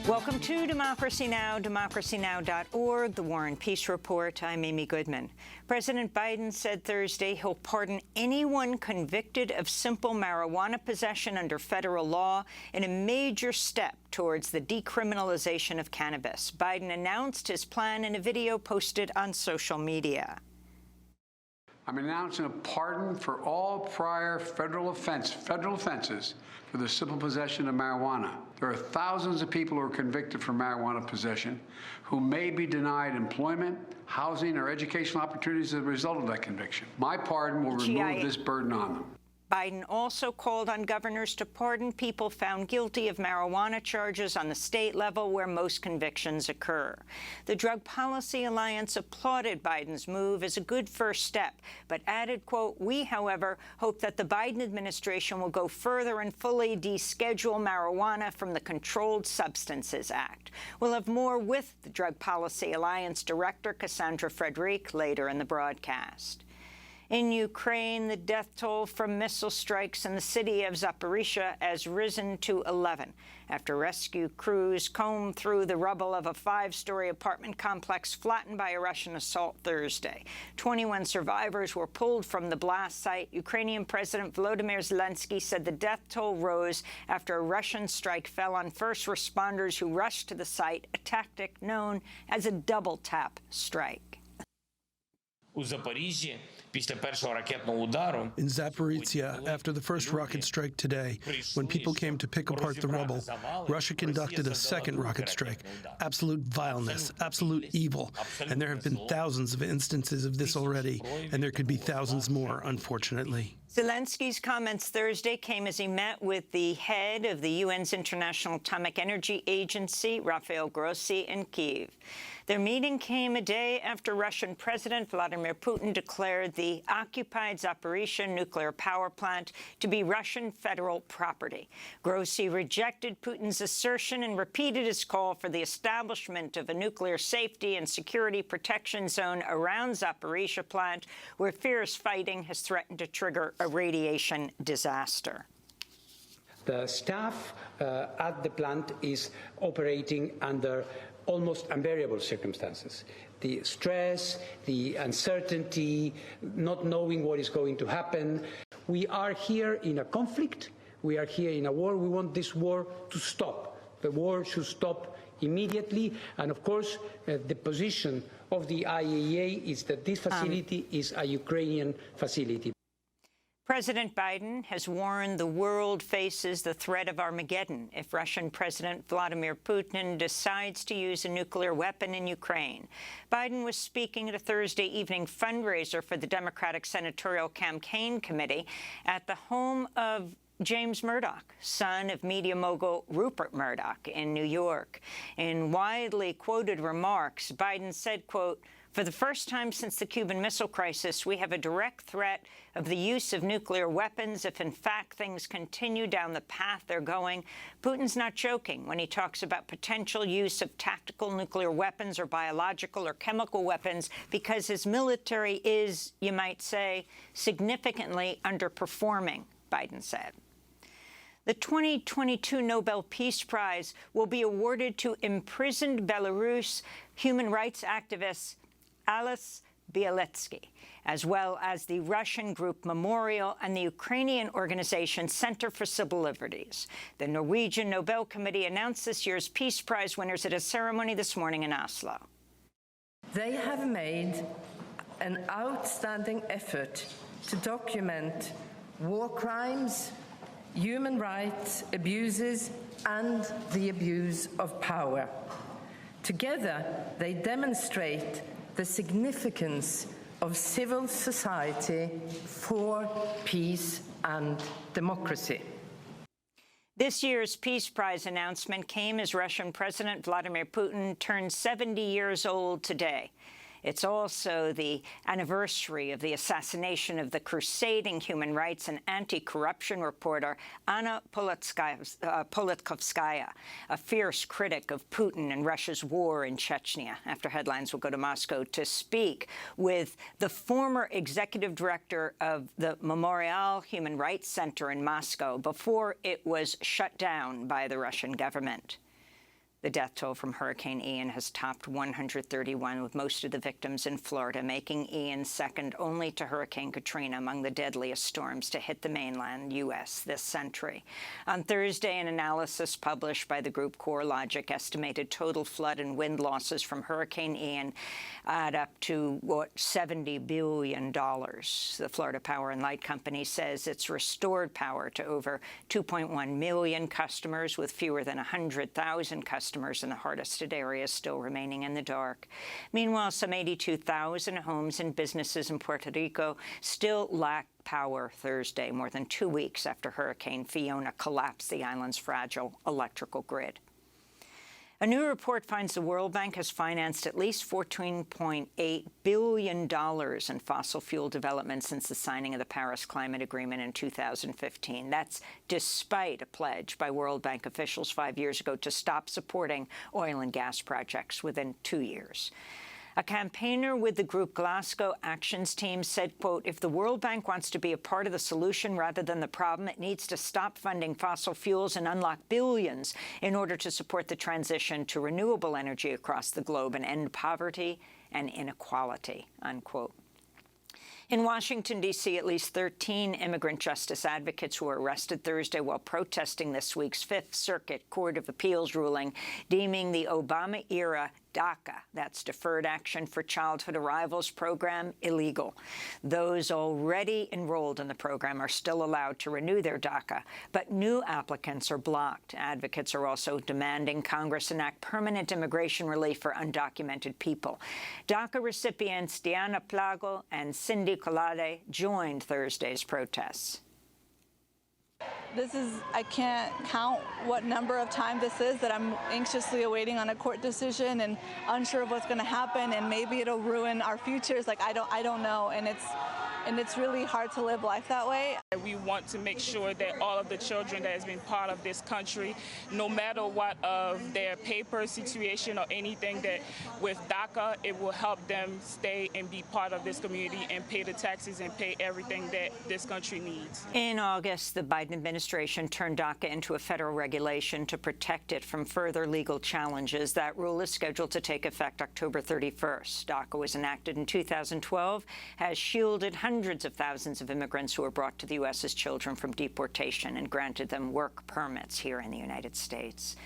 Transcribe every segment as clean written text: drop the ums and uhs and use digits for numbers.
Welcome to Democracy Now!, democracynow.org, the War and Peace Report. I'm Amy Goodman. President Biden said Thursday he'll pardon anyone convicted of simple marijuana possession under federal law in a major step towards the decriminalization of cannabis. Biden announced his plan in a video posted on social media. I'm announcing a pardon for all prior federal offenses for the simple possession of marijuana. There are thousands of people who are convicted for marijuana possession who may be denied employment, housing, or educational opportunities as a result of that conviction. My pardon will remove this burden on them. Biden also called on governors to pardon people found guilty of marijuana charges on the state level where most convictions occur. The Drug Policy Alliance applauded Biden's move as a good first step, but added, quote, "We, however, hope that the Biden administration will go further and fully deschedule marijuana from the Controlled Substances Act." We'll have more with the Drug Policy Alliance Director, Cassandra Frederick, later in the broadcast. In Ukraine, the death toll from missile strikes in the city of Zaporizhzhia has risen to 11 after rescue crews combed through the rubble of a 5-story apartment complex flattened by a Russian assault Thursday. 21 survivors were pulled from the blast site. Ukrainian President Volodymyr Zelensky said the death toll rose after a Russian strike fell on first responders who rushed to the site, a tactic known as a double-tap strike. У Запоріжжі після першого ракетного удару in Zaporizhzhia, after the first rocket strike today, when people came to pick apart the rubble, Russia conducted a second rocket strike. Absolute vileness, absolute evil. And there have been thousands of instances of this already, and there could be thousands more, unfortunately. Zelensky's comments Thursday came as he met with the head of the UN's International Atomic Energy Agency, Rafael Grossi, in Kyiv. Their meeting came a day after Russian President Vladimir Putin declared the occupied Zaporizhzhia nuclear power plant to be Russian federal property. Grossi rejected Putin's assertion and repeated his call for the establishment of a nuclear safety and security protection zone around Zaporizhzhia plant, where fierce fighting has threatened to trigger a radiation disaster. The staff at the plant is operating under almost unbearable circumstances. The stress, the uncertainty, not knowing what is going to happen. We are here in a conflict. We are here in a war. We want this war to stop. The war should stop immediately. And of course, the position of the IAEA is that this facility is a Ukrainian facility. President Biden has warned the world faces the threat of Armageddon if Russian President Vladimir Putin decides to use a nuclear weapon in Ukraine. Biden was speaking at a Thursday evening fundraiser for the Democratic Senatorial Campaign Committee at the home of James Murdoch, son of media mogul Rupert Murdoch, in New York. In widely quoted remarks, Biden said, quote, "For the first time since the Cuban Missile Crisis, we have a direct threat of the use of nuclear weapons if, in fact, things continue down the path they're going." Putin's not joking when he talks about potential use of tactical nuclear weapons or biological or chemical weapons, because his military is, you might say, significantly underperforming, Biden said. The 2022 Nobel Peace Prize will be awarded to imprisoned Belarus human rights activist Ales Bialetsky, as well as the Russian group Memorial and the Ukrainian organization Center for Civil Liberties. The Norwegian Nobel Committee announced this year's Peace Prize winners at a ceremony this morning in Oslo. They have made an outstanding effort to document war crimes, human rights abuses, and the abuse of power. Together, they demonstrate the significance of civil society for peace and democracy. This year's Peace Prize announcement came as Russian President Vladimir Putin turned 70 years old today. It's also the anniversary of the assassination of the crusading human rights and anti-corruption reporter Anna Politkovskaya, a fierce critic of Putin and Russia's war in Chechnya. After headlines, we'll go to Moscow to speak with the former executive director of the Memorial Human Rights Center in Moscow before it was shut down by the Russian government. The death toll from Hurricane Ian has topped 131, with most of the victims in Florida, making Ian second only to Hurricane Katrina among the deadliest storms to hit the mainland U.S. this century. On Thursday, an analysis published by the group CoreLogic estimated total flood and wind losses from Hurricane Ian add up to, $70 billion. The Florida Power and Light Company says it's restored power to over 2.1 million customers, with fewer than 100,000 customers in the hardest hit areas still remaining in the dark. Meanwhile, some 82,000 homes and businesses in Puerto Rico still lack power Thursday, more than 2 weeks after Hurricane Fiona collapsed the island's fragile electrical grid. A new report finds the World Bank has financed at least $14.8 billion in fossil fuel development since the signing of the Paris Climate Agreement in 2015. That's despite a pledge by World Bank officials 5 years ago to stop supporting oil and gas projects within 2 years. A campaigner with the group Glasgow Actions Team said, quote, if the World Bank wants to be a part of the solution rather than the problem, it needs to stop funding fossil fuels and unlock billions in order to support the transition to renewable energy across the globe and end poverty and inequality, unquote. In Washington, D.C., at least 13 immigrant justice advocates were arrested Thursday while protesting this week's Fifth Circuit Court of Appeals ruling deeming the Obama-era DACA, that's Deferred Action for Childhood Arrivals program, illegal. Those already enrolled in the program are still allowed to renew their DACA, but new applicants are blocked. Advocates are also demanding Congress enact permanent immigration relief for undocumented people. DACA recipients Diana Plago and Cindy Colade joined Thursday's protests. I can't count what number of time this is that I'm anxiously awaiting on a court decision and unsure of what's going to happen, and maybe it'll ruin our futures. Like, I don't know, and it's really hard to live life that way. We want to make sure that all of the children that has been part of this country, no matter what of their paper situation or anything, that with DACA, it will help them stay and be part of this community and pay the taxes and pay everything that this country needs. In August, the Biden administration turned DACA into a federal regulation to protect it from further legal challenges. That rule is scheduled to take effect October 31st. DACA was enacted in 2012, has shielded hundreds of thousands of immigrants who were brought to the U.S. as children from deportation and granted them work permits here in the United States.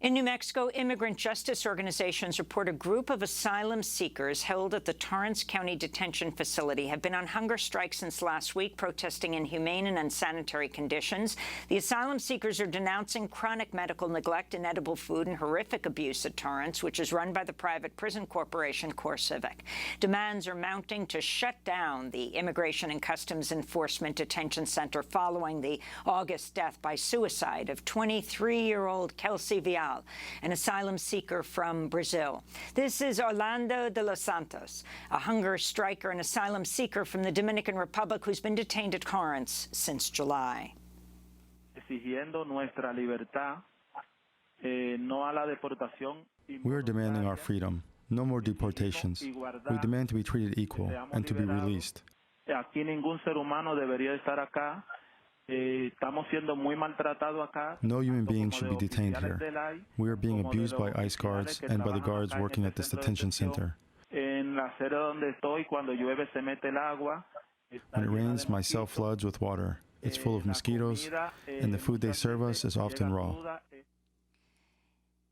In New Mexico, immigrant justice organizations report a group of asylum seekers held at the Torrance County Detention Facility have been on hunger strike since last week, protesting inhumane and unsanitary conditions. The asylum seekers are denouncing chronic medical neglect, inedible food, and horrific abuse at Torrance, which is run by the private prison corporation CoreCivic. Demands are mounting to shut down the Immigration and Customs Enforcement Detention Center following the August death by suicide of 23-year-old Kelsey Vial, an asylum seeker from Brazil. This is Orlando de los Santos, a hunger striker and asylum seeker from the Dominican Republic who's been detained at Torrance since July. Exigiendo nuestra libertad, no a la deportación. We are demanding our freedom, no more deportations. We demand to be treated equal and to be released. Aquí ningún ser humano debería estar acá. No human being should be detained here. We are being abused by ICE guards and by the guards working at this detention center. When it rains, my cell floods with water. It's full of mosquitoes, and the food they serve us is often raw.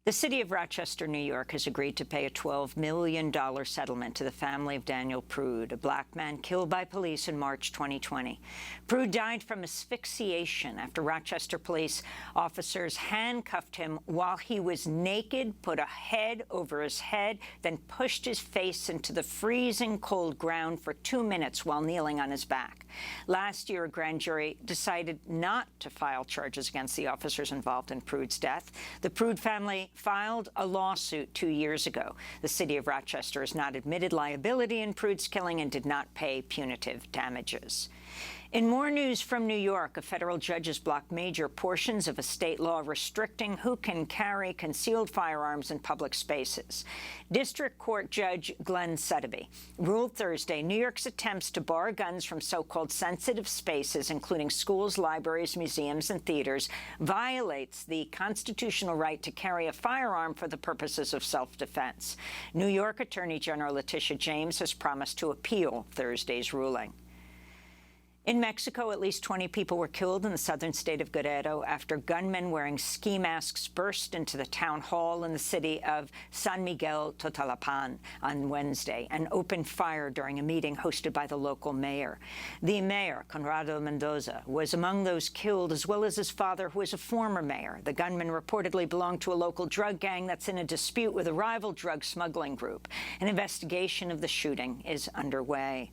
The city of Rochester, New York, has agreed to pay a $12 million settlement to the family of Daniel Prude, a black man killed by police in March 2020. Prude died from asphyxiation after Rochester police officers handcuffed him while he was naked, put a head over his head, then pushed his face into the freezing cold ground for 2 minutes while kneeling on his back. Last year, a grand jury decided not to file charges against the officers involved in Prude's death. The Prude family filed a lawsuit 2 years ago. The city of Rochester has not admitted liability in Prude's killing and did not pay punitive damages. In more news from New York, a federal judge has blocked major portions of a state law restricting who can carry concealed firearms in public spaces. District Court Judge Glenn Suddaby ruled Thursday New York's attempts to bar guns from so-called sensitive spaces, including schools, libraries, museums, and theaters, violates the constitutional right to carry a firearm for the purposes of self-defense. New York Attorney General Letitia James has promised to appeal Thursday's ruling. In Mexico, at least 20 people were killed in the southern state of Guerrero after gunmen wearing ski masks burst into the town hall in the city of San Miguel Totolapan on Wednesday and opened fire during a meeting hosted by the local mayor. The mayor, Conrado Mendoza, was among those killed, as well as his father, who is a former mayor. The gunmen reportedly belonged to a local drug gang that's in a dispute with a rival drug smuggling group. An investigation of the shooting is underway.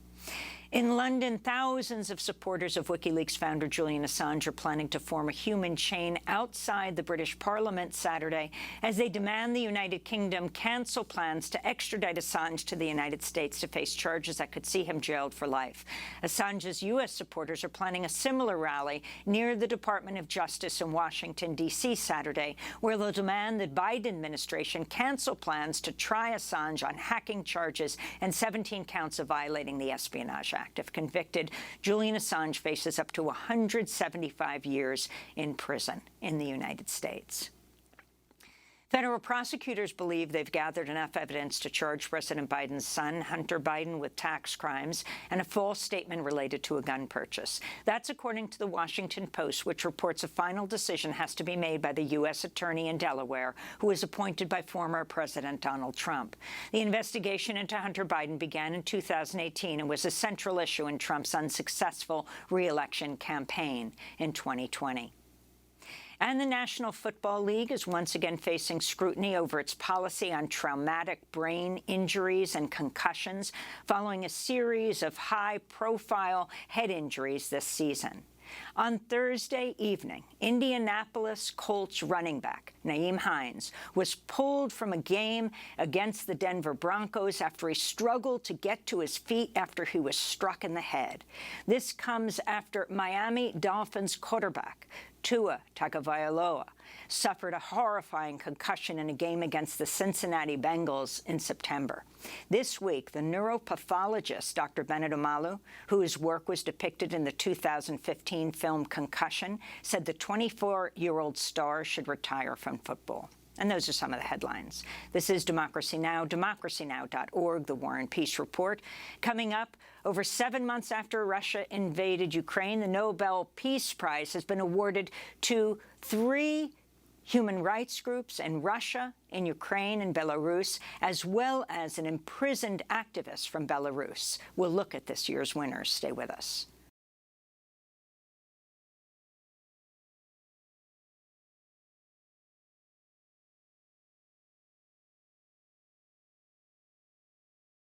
In London, thousands of supporters of WikiLeaks founder Julian Assange are planning to form a human chain outside the British Parliament Saturday as they demand the United Kingdom cancel plans to extradite Assange to the United States to face charges that could see him jailed for life. Assange's U.S. supporters are planning a similar rally near the Department of Justice in Washington, D.C. Saturday, where they'll demand the Biden administration cancel plans to try Assange on hacking charges and 17 counts of violating the Espionage Act. If convicted, Julian Assange faces up to 175 years in prison in the United States. Federal prosecutors believe they've gathered enough evidence to charge President Biden's son, Hunter Biden, with tax crimes and a false statement related to a gun purchase. That's according to the Washington Post, which reports a final decision has to be made by the U.S. attorney in Delaware, who was appointed by former President Donald Trump. The investigation into Hunter Biden began in 2018 and was a central issue in Trump's unsuccessful re-election campaign in 2020. And the National Football League is once again facing scrutiny over its policy on traumatic brain injuries and concussions following a series of high-profile head injuries this season. On Thursday evening, Indianapolis Colts running back Nyheim Hines was pulled from a game against the Denver Broncos after he struggled to get to his feet after he was struck in the head. This comes after Miami Dolphins quarterback Tua Tagovailoa suffered a horrifying concussion in a game against the Cincinnati Bengals in September. This week, the neuropathologist Dr. Bennett Omalu, whose work was depicted in the 2015 film Concussion, said the 24-year-old star should retire from football. And those are some of the headlines. This is Democracy Now!, democracynow.org, the War and Peace Report. Coming up, over 7 months after Russia invaded Ukraine, the Nobel Peace Prize has been awarded to 3 human rights groups in Russia, in Ukraine, and Belarus, as well as an imprisoned activist from Belarus. We'll look at this year's winners. Stay with us.